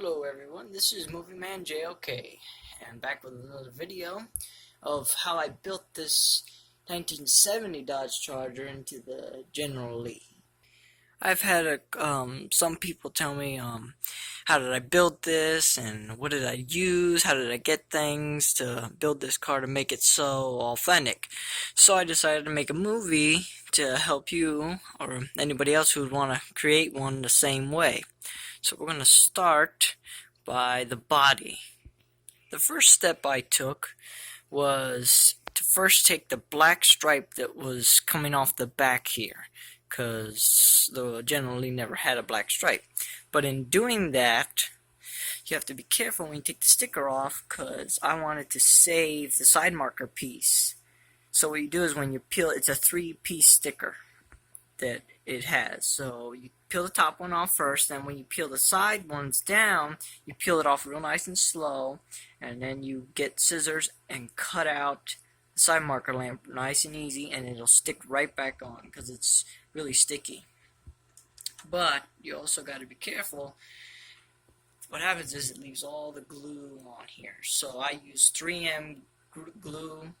Hello everyone, this is Movie Man JLK, and back with another video of how I built this 1970 Dodge Charger into the General Lee. I've had some people tell me how did I build this and what did I use, how did I get things to build this car to make it so authentic. So I decided to make a movie to help you or anybody else who would want to create one the same way. So we're going to start by the body. The first step I took was to first take the black stripe that was coming off the back here, because the General Lee never had a black stripe. But in doing that, you have to be careful when you take the sticker off, because I wanted to save the side marker piece. So what you do is when you peel, it's a 3-piece sticker that it has. So you peel the top one off first, then when you peel the side ones down, you peel it off real nice and slow, and then you get scissors and cut out the side marker lamp nice and easy, and it'll stick right back on because it's really sticky. But you also got to be careful. What happens is it leaves all the glue on here. So I use 3M glue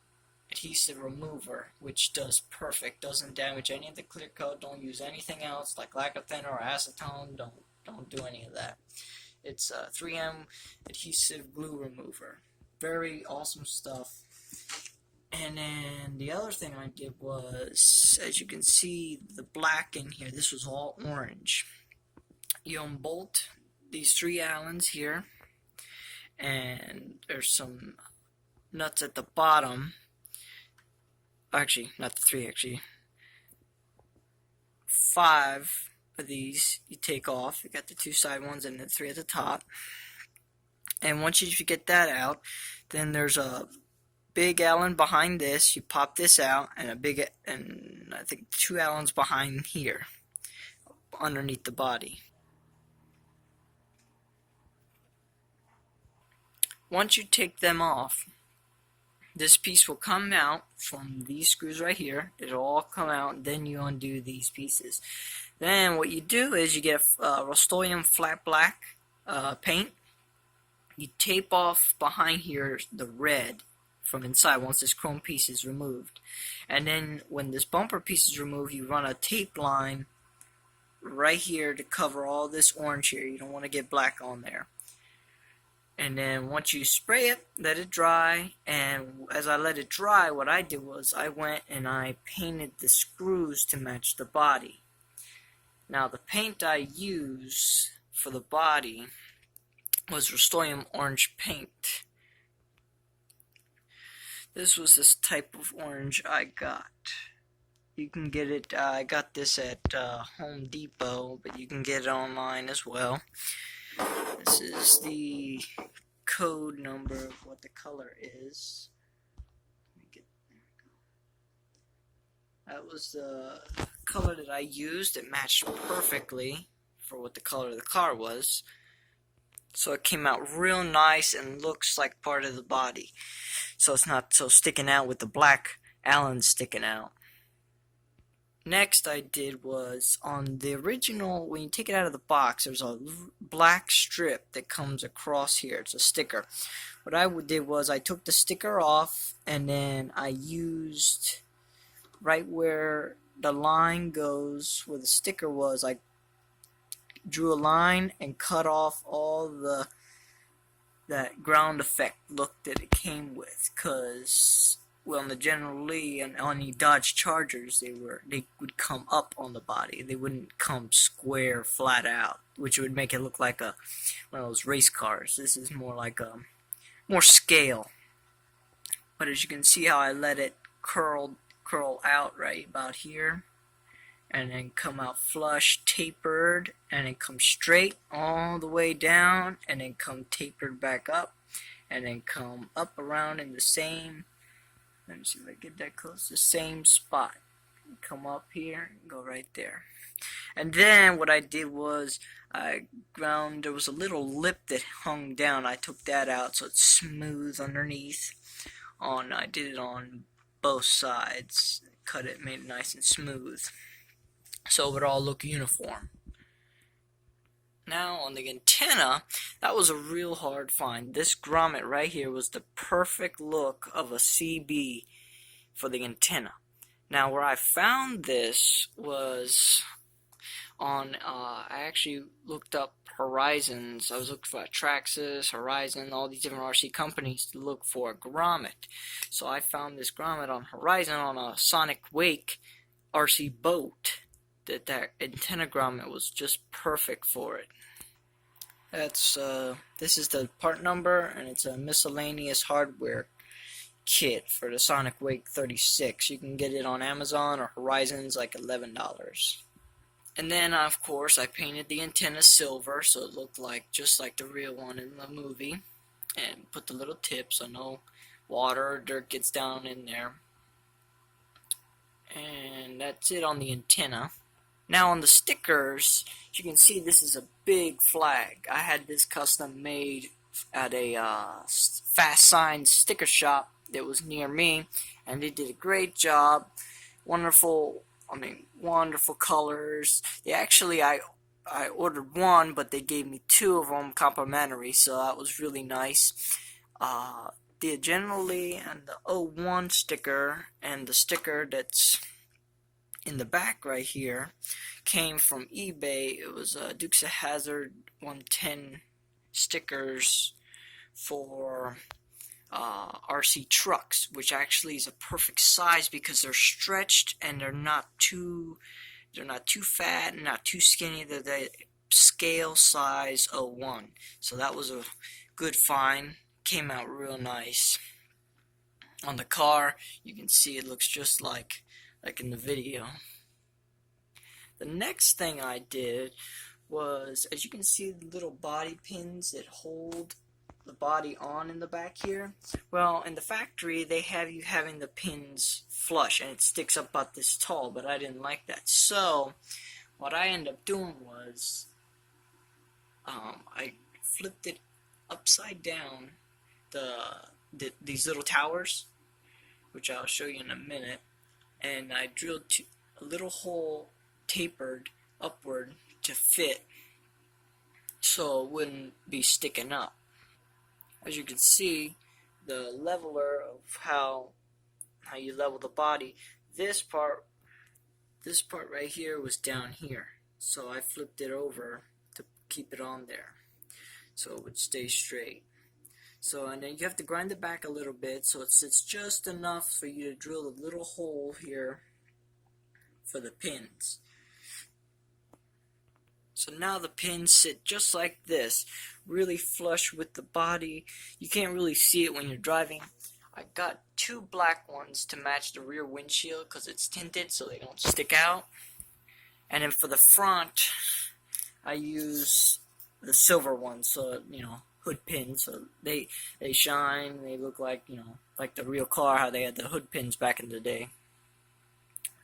adhesive remover, which does perfect, doesn't damage any of the clear coat. Don't use anything else like lacquer thinner or acetone. Don't do any of that. It's 3M adhesive glue remover. Very awesome stuff. And then the other thing I did was, as you can see, the black in here, this was all orange. You unbolt these 3 Allens here, and there's some nuts at the bottom. Actually, not the 3, actually. 5 of these you take off. You got the 2 side ones and the 3 at the top. And once you get that out, then there's a big Allen behind this. You pop this out, and I think 2 Allens behind here, underneath the body. Once you take them off, this piece will come out from these screws right here. It'll all come out, and then you undo these pieces. Then what you do is you get Rust-Oleum flat black paint. You tape off behind here the red from inside once this chrome piece is removed. And then when this bumper piece is removed, you run a tape line right here to cover all this orange here. You don't want to get black on there. And then once you spray it, let it dry, and as I let it dry, what I did was I went and I painted the screws to match the body. Now the paint I used for the body was Rust-Oleum orange paint. This was this type of orange I got. You can get it, I got this at Home Depot, but you can get it online as well. This is the code number of what the color is. That was the color that I used. It matched perfectly for what the color of the car was. So it came out real nice and looks like part of the body. So it's not so sticking out with the black Allen sticking out. Next I did was, on the original, when you take it out of the box, there's a black strip that comes across here. It's a sticker. What I did was I took the sticker off, and then I used right where the line goes, where the sticker was, I drew a line and cut off all that ground effect look that it came with, because well, in the General Lee and on the Dodge Chargers, they would come up on the body. They wouldn't come square, flat out, which would make it look like one of those race cars. This is more like more scale. But as you can see how I let it curl out right about here, and then come out flush, tapered, and then come straight all the way down, and then come tapered back up, and then come up around in the same. Let me see if I get that close. The same spot. Come up here and go right there. And then what I did was there was a little lip that hung down. I took that out so it's smooth underneath. I did it on both sides. Cut it, made it nice and smooth, so it would all look uniform. Now on the antenna, that was a real hard find. This grommet right here was the perfect look of a CB for the antenna. Now where I found this was on, I actually looked up Horizons. I was looking for Traxxas, Horizon, all these different RC companies to look for a grommet. So I found this grommet on Horizon on a Sonic Wake RC boat. That antenna grommet was just perfect for it. This is the part number, and it's a miscellaneous hardware kit for the Sonic Wake 36. You can get it on Amazon or Horizons, like $11. And then, of course, I painted the antenna silver so it looked like just like the real one in the movie, and put the little tip so no water or dirt gets down in there. And that's it on the antenna. Now on the stickers, you can see this is a big flag. I had this custom made at a Fast Sign sticker shop that was near me, and they did a great job. Wonderful colors. I ordered one, but they gave me two of them complimentary, so that was really nice. The General Lee and the 01 sticker and the sticker that's in the back right here came from eBay. It was Dukes of Hazzard 110 stickers for RC trucks, which actually is a perfect size because they're stretched and they're not too fat and not too skinny. They're the scale size 01. So that was a good find. Came out real nice. On the car, you can see it looks just like in the video. The next thing I did was, as you can see, the little body pins that hold the body on in the back here. Well, in the factory, they have you having the pins flush, and it sticks up about this tall, but I didn't like that. So, what I ended up doing was, I flipped it upside down, these little towers, which I'll show you in a minute, and I drilled a little hole tapered upward to fit so it wouldn't be sticking up. As you can see, the leveler of how you level the body, this part right here was down here, so I flipped it over to keep it on there so it would stay straight. So, and then you have to grind it back a little bit so it sits just enough for you to drill a little hole here for the pins. So now the pins sit just like this, really flush with the body. You can't really see it when you're driving. I got two black ones to match the rear windshield because it's tinted so they don't stick out. And then for the front, I use the silver ones, so, hood pins, so they shine, they look like, like the real car, how they had the hood pins back in the day.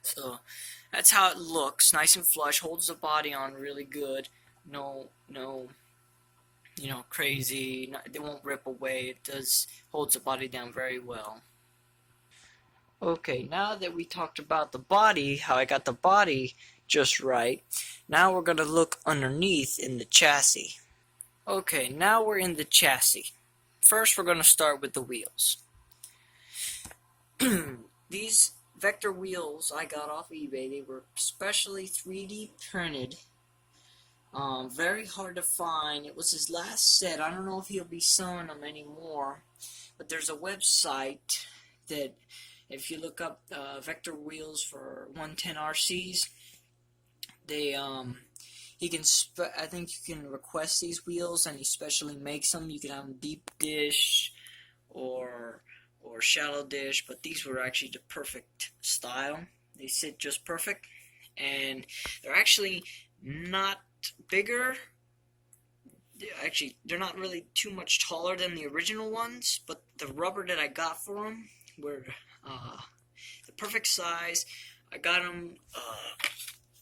So that's how it looks, nice and flush, holds the body on really good, no, crazy, it won't rip away, holds the body down very well. Okay, now that we talked about the body, how I got the body just right, now we're going to look underneath in the chassis. Okay, now we're in the chassis. First, we're going to start with the wheels. These Vector wheels I got off eBay, they were specially 3D printed. Very hard to find. It was his last set. I don't know if he'll be selling them anymore, but there's a website that if you look up Vector wheels for 110 RCs, they I think you can request these wheels, and he specially makes them. You can have them deep dish or shallow dish, but these were actually the perfect style. They sit just perfect, and they're actually not bigger. They're not really too much taller than the original ones, but the rubber that I got for them were the perfect size. I got them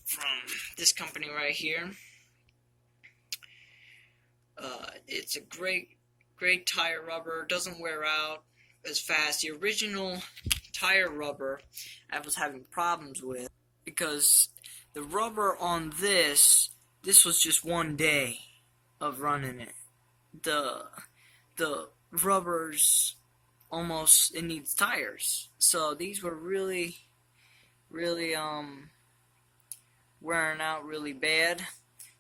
from this company right here. It's a great tire rubber, doesn't wear out as fast. The original tire rubber I was having problems with because the rubber on this this was just one day of running it. The rubbers almost, it needs tires. So these were really wearing out really bad.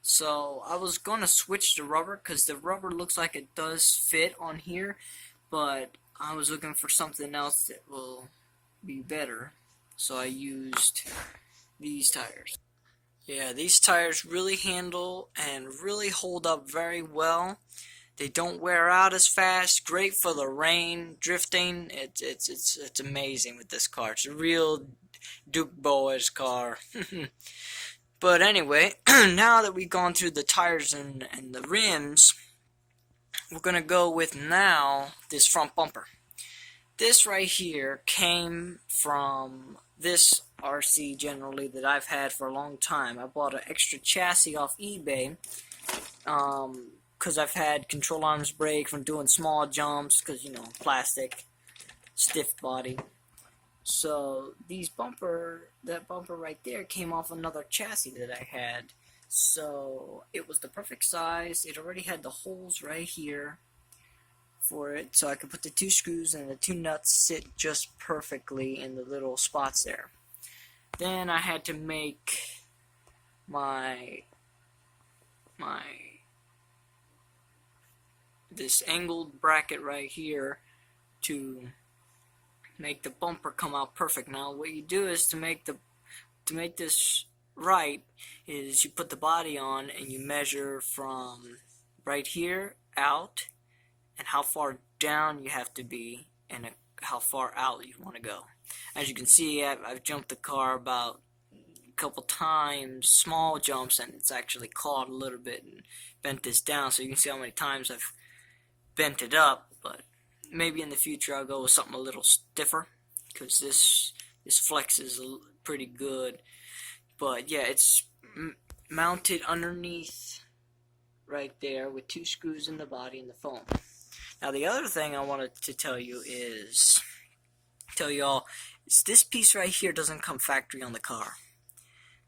So I was gonna switch the rubber because the rubber looks like it does fit on here, but I was looking for something else that will be better. So I used these tires. Yeah, these tires really handle and really hold up very well. They don't wear out as fast. Great for the rain, drifting. It's amazing with this car. It's a real Duke Boys car. But anyway, now that we've gone through the tires and the rims, we're gonna go with now this front bumper. This right here came from this RC generally that I've had for a long time. I bought an extra chassis off eBay because I've had control arms break from doing small jumps because, you know, plastic, stiff body. So that bumper right there came off another chassis that I had. So it was the perfect size. It already had the holes right here for it, so I could put the 2 screws and the 2 nuts sit just perfectly in the little spots there. Then I had to make this angled bracket right here to make the bumper come out perfect. Now what you do is to make this right is you put the body on and you measure from right here out and how far down you have to be and how far out you want to go. As you can see, I've jumped the car about a couple times, small jumps, and it's actually caught a little bit and bent this down, so you can see how many times I've bent it up. But maybe in the future I'll go with something a little stiffer because this flexes pretty good. But yeah, it's mounted underneath right there with 2 screws in the body and the foam. Now the other thing I wanted to tell y'all is this piece right here doesn't come factory on the car.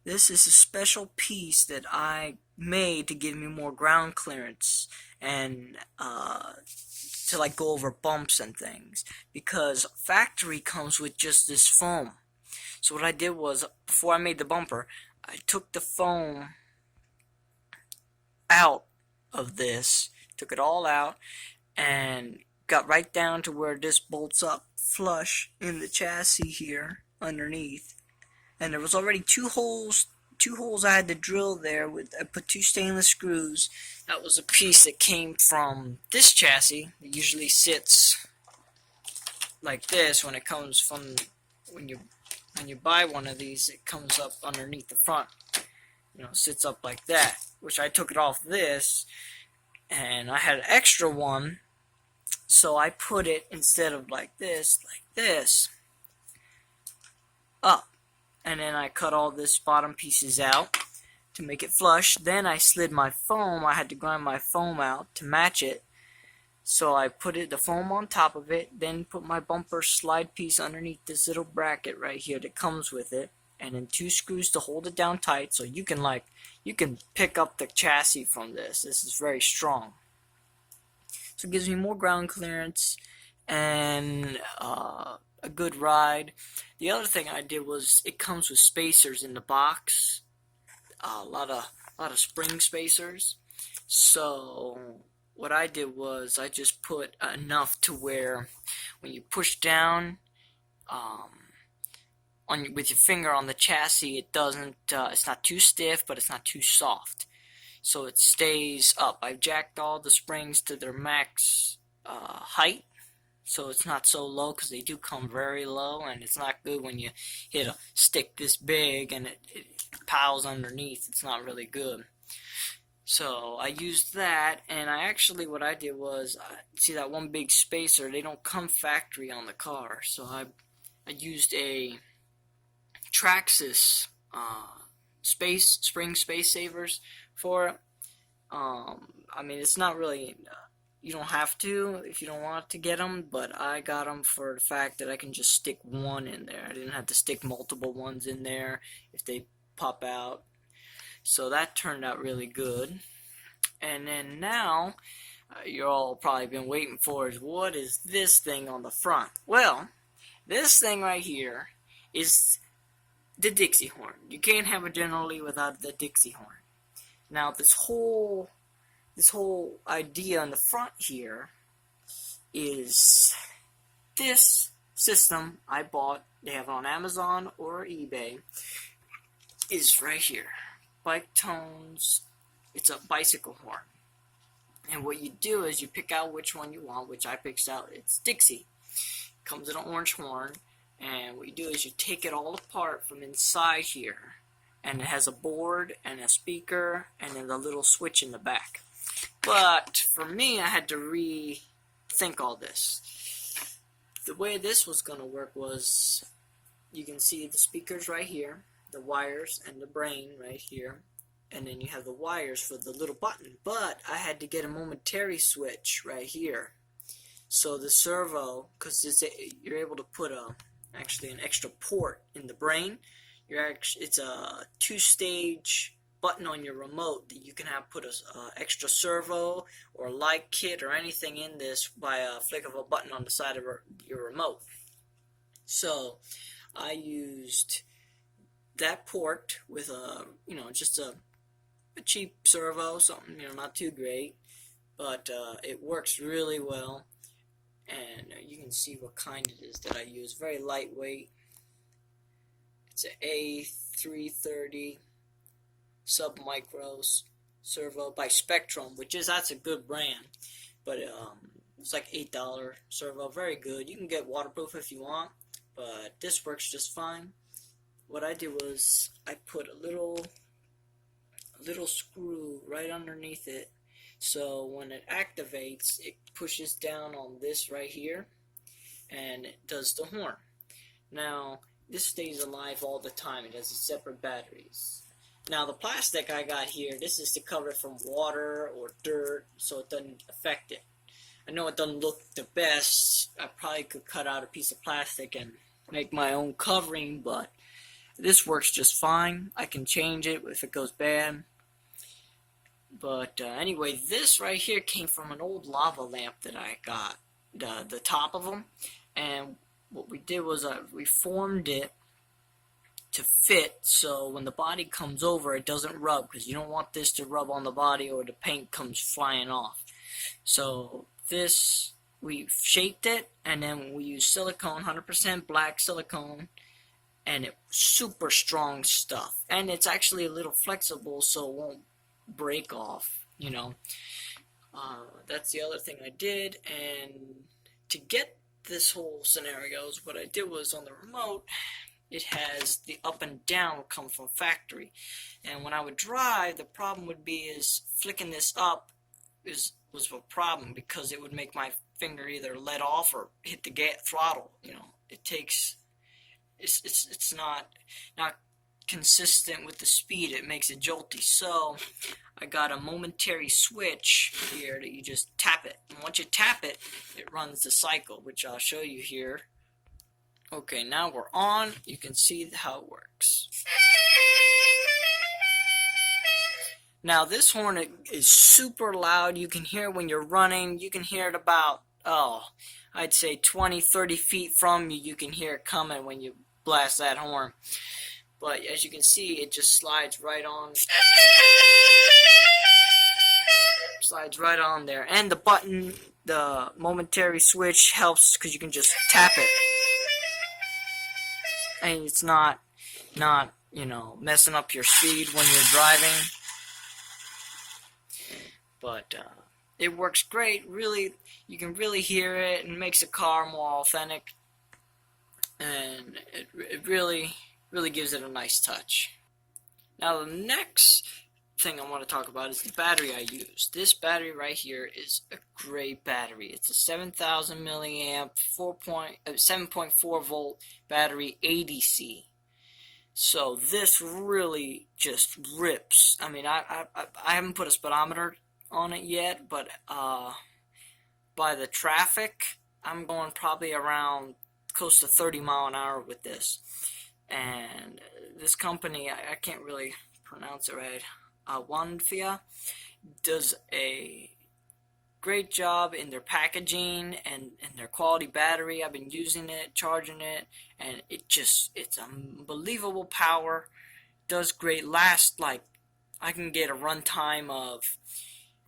This is a special piece that I made to give me more ground clearance and to like go over bumps and things, because factory comes with just this foam. So what I did was, before I made the bumper, I took the foam out of this, took it all out, and got right down to where this bolts up flush in the chassis here underneath. And there was already 2 holes I had to drill there. I put 2 stainless screws. That was a piece that came from this chassis. It usually sits like this when it comes from when you buy one of these. It comes up underneath the front. You know, sits up like that. Which I took it off this, and I had an extra one. So I put it, instead of like this, up. And then I cut all this bottom pieces out to make it flush. Then I slid my foam. I had to grind my foam out to match it. So I put the foam on top of it, then put my bumper slide piece underneath this little bracket right here that comes with it, and then 2 screws to hold it down tight, so you can pick up the chassis from this. This is very strong. So it gives me more ground clearance and a good ride. The other thing I did was, it comes with spacers in the box, a lot of spring spacers. So what I did was I just put enough to where when you push down with your finger on the chassis, it doesn't. It's not too stiff, but it's not too soft. So it stays up. I've jacked all the springs to their max height, so it's not so low, because they do come very low, and it's not good when you hit a stick this big and it piles underneath. It's not really good. So I used that, and what I did was, see that one big spacer, they don't come factory on the car, so I used a Traxxas spring space savers for it. I mean, it's not really, you don't have to if you don't want to get them, but I got them for the fact that I can just stick one in there. I didn't have to stick multiple ones in there if they pop out. So that turned out really good. And then now, you're all probably been waiting for is, what is this thing on the front? Well, this thing right here is the Dixie horn. You can't have a General Lee without the Dixie horn. Now this whole idea on the front here is this system I bought. They have it on Amazon or eBay. Is right here. Bike Tones. It's a bicycle horn. And what you do is you pick out which one you want, which I picked out. It's Dixie. Comes in an orange horn. And what you do is you take it all apart from inside here. And it has a board and a speaker and then the little switch in the back. But for me, I had to rethink all this. The way this was going to work was, you can see the speakers right here, the wires and the brain right here, and then you have the wires for the little button. But I had to get a momentary switch right here. So the servo, because you're able to put actually an extra port in the brain. It's a two-stage button on your remote that you can have put a extra servo or light kit or anything in this by a flick of a button on the side of your remote. So I used that port with just a cheap servo, something not too great, but it works really well. And you can see what kind it is that I use. Very lightweight. It's an A330 sub-micros servo by Spectrum, that's a good brand, but it's like $8 servo. Very good. You can get waterproof if you want, but this works just fine. What I did was I put a little screw right underneath it, so when it activates, it pushes down on this right here, and it does the horn. Now, this stays alive all the time. It has separate batteries. Now, the plastic I got here, this is to cover it from water or dirt, so it doesn't affect it. I know it doesn't look the best. I probably could cut out a piece of plastic and make my own covering, but this works just fine. I can change it if it goes bad. But anyway, this right here came from an old lava lamp that I got, the top of them. And what we did was we formed it to fit, so when the body comes over, it doesn't rub, because you don't want this to rub on the body or the paint comes flying off. So this, we shaped it, and then we used silicone, 100% black silicone, and it's super strong stuff. And it's actually a little flexible, so it won't break off, That's the other thing I did. And to get this whole scenario, what I did was on the remote, it has the up and down come from factory, and when I would drive, the problem would be is flicking this up was a problem, because it would make my finger either let off or hit the throttle. It's not consistent with the speed. It makes it jolty. So I got a momentary switch here that you just tap it, and once you tap it, it runs the cycle, which I'll show you here. Okay, now we're on. You can see how it works. Now this horn is super loud. You can hear it when you're running. You can hear it about, I'd say 20-30 feet from you. You can hear it coming when you blast that horn. But as you can see, it just slides right on. Slides right on there. And the button, the momentary switch, helps because you can just tap it. And it's not messing up your speed when you're driving. But it works great. Really, you can really hear it, and makes the car more authentic. And it really gives it a nice touch. Now the next thing I want to talk about is the battery I use. This battery right here is a great battery. It's a 7,000 milliamp 7.4 volt battery ADC. So this really just rips. I mean, I haven't put a speedometer on it yet, but by the traffic, I'm going probably around close to 30 mile an hour with this. And this company, I can't really pronounce it right, Wanfia, does a great job in their packaging and their quality battery. I've been using it, charging it, and it's unbelievable power. Does great. Last, like, I can get a run time of,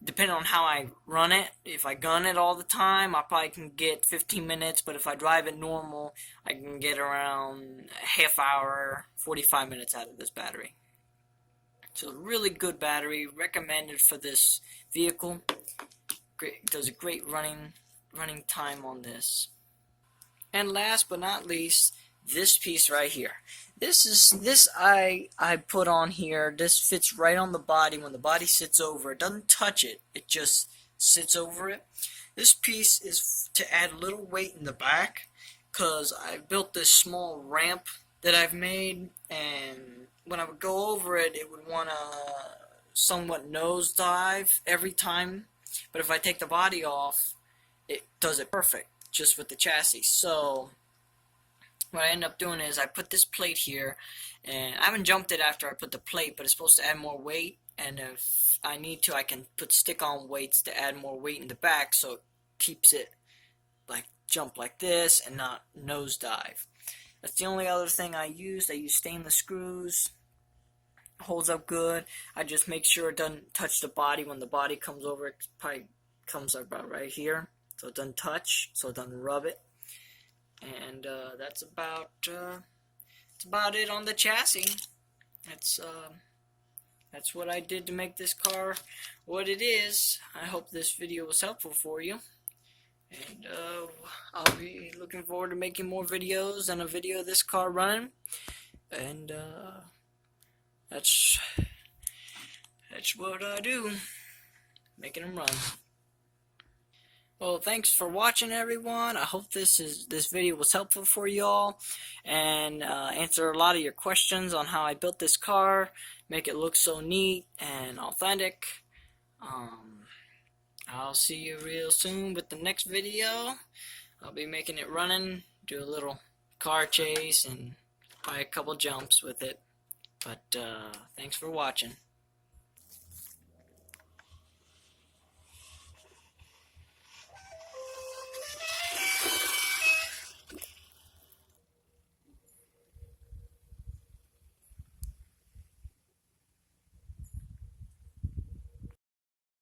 depending on how I run it, if I gun it all the time, I probably can get 15 minutes, but if I drive it normal, I can get around a half hour, 45 minutes out of this battery. So really good battery, recommended for this vehicle. Great, does a great running time on this. And last but not least, this piece right here. This I put on here. This fits right on the body. When the body sits over, it doesn't touch it. It just sits over it. This piece is to add a little weight in the back, because I built this small ramp that I've made, and when I would go over it, it would want to somewhat nosedive every time. But if I take the body off, it does it perfect, just with the chassis. So what I end up doing is I put this plate here, and I haven't jumped it after I put the plate, but it's supposed to add more weight, and if I need to, I can put stick-on weights to add more weight in the back, so it keeps it like jump like this and not nosedive. That's the only other thing I used. I use stainless screws. Holds up good. I just make sure it doesn't touch the body. When the body comes over, it probably comes about right here, so it doesn't touch, so it doesn't rub it. And that's about it on the chassis. That's what I did to make this car what it is. I hope this video was helpful for you, and I'll be looking forward to making more videos and a video of this car running. And that's what I do, making them run. Well, thanks for watching, everyone. I hope this video was helpful for y'all, and answer a lot of your questions on how I built this car, make it look so neat and authentic. I'll see you real soon with the next video. I'll be making it running, do a little car chase, and probably a couple jumps with it. But thanks for watching.